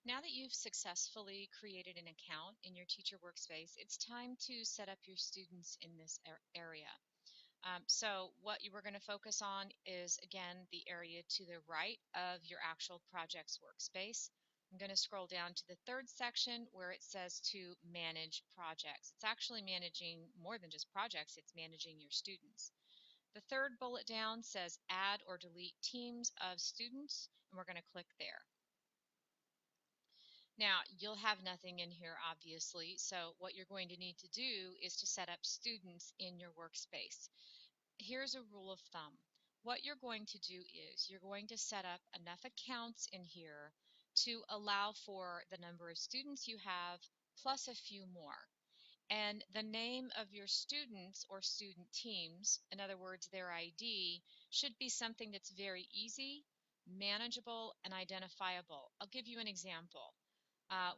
Now that you've successfully created an account in your teacher workspace, it's time to set up your students in this area. So what you were going to focus on is, again, the area to the right of your actual projects workspace. I'm going to scroll down to the third section where it says to manage projects. It's actually managing more than just projects, it's managing your students. The third bullet down says add or delete teams of students, and we're going to click there. Now, you'll have nothing in here, obviously, so what you're going to need to do is to set up students in your workspace. Here's a rule of thumb. What you're going to do is you're going to set up enough accounts in here to allow for the number of students you have plus a few more. And the name of your students or student teams, in other words, their ID, should be something that's very easy, manageable, and identifiable. I'll give you an example.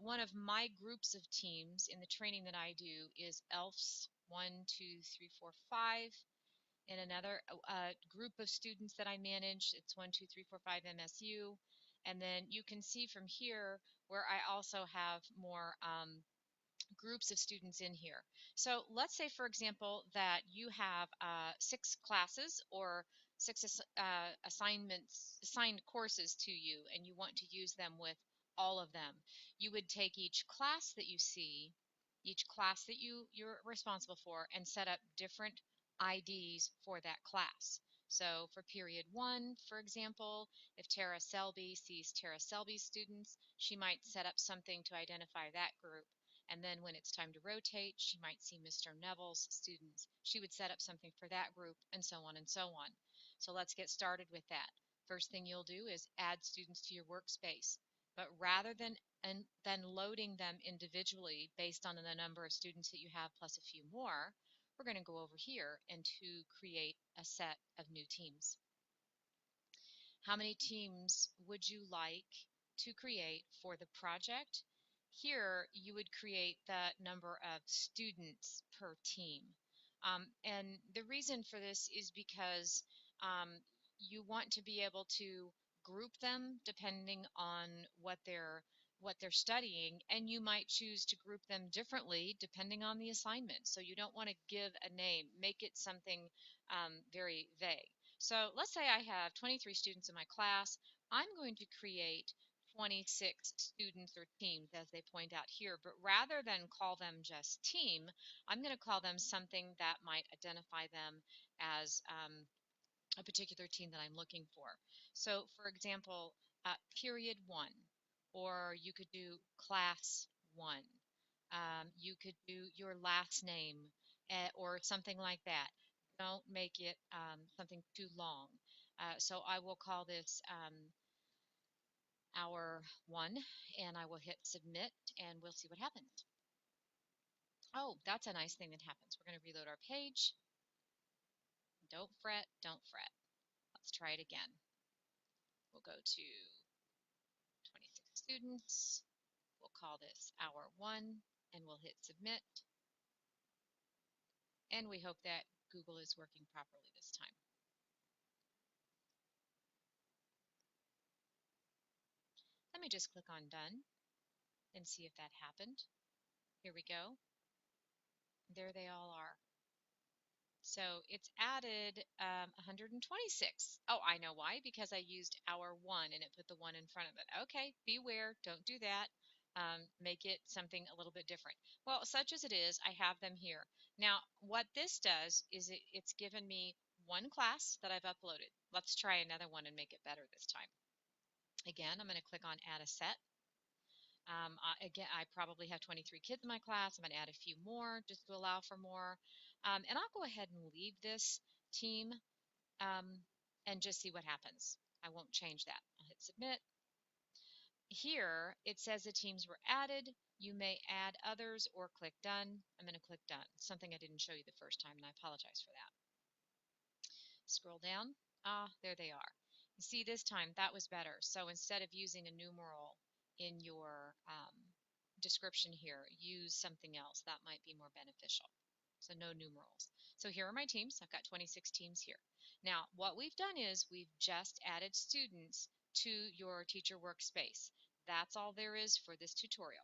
One of my groups of teams in the training that I do is ELFs 1, 2, 3, 4, 5. In another group of students that I manage, it's 1, 2, 3, 4, 5 MSU. And then you can see from here where I also have more groups of students in here. So let's say, for example, that you have 6 classes or 6 assigned courses to you, and you want to use them with all of them. You would take each class that you see, each class that you're responsible for, and set up different IDs for that class. So for period 1, for example, if Tara Selby sees Tara Selby's students, she might set up something to identify that group. And then when it's time to rotate, she might see Mr. Neville's students. She would set up something for that group, and so on and so on. So let's get started with that. First thing you'll do is add students to your workspace. But rather than loading them individually based on the number of students that you have plus a few more, we're going to go over here and to create a set of new teams. How many teams would you like to create for the project? Here, you would create the number of students per team. And the reason for this is because you want to be able to group them depending on what they're studying, and you might choose to group them differently depending on the assignment. So you don't want to give a name, make it something very vague. So let's say I have 23 students in my class. I'm going to create 26 students or teams, as they point out here, but rather than call them just team, I'm going to call them something that might identify them as a particular team that I'm looking for. So, for example, period 1, or you could do class 1. You could do your last name or something like that. Don't make it something too long. So I will call this hour 1, and I will hit submit, and we'll see what happens. Oh, that's a nice thing that happens. We're going to reload our page. Don't fret, don't fret. Let's try it again. We'll go to 26 students. We'll call this hour 1, and we'll hit submit. And we hope that Google is working properly this time. Let me just click on done and see if that happened. Here we go. There they all are. So it's added 126. Oh, I know why, because I used hour 1 and it put the 1 in front of it. Okay, beware, don't do that. Make it something a little bit different. Well, such as it is, I have them here. Now, what this does is it's given me one class that I've uploaded. Let's try another one and make it better this time. Again, I'm going to click on add a set. Again, I probably have 23 kids in my class. I'm going to add a few more just to allow for more. And I'll go ahead and leave this team and just see what happens. I won't change that. I'll hit submit. Here, it says the teams were added. You may add others or click done. I'm going to click done, something I didn't show you the first time, and I apologize for that. Scroll down. Ah, there they are. You see, this time that was better. So instead of using a numeral in your description here, use something else. That might be more beneficial. So no numerals. So here are my teams. I've got 26 teams here. Now, what we've done is we've just added students to your teacher workspace. That's all there is for this tutorial.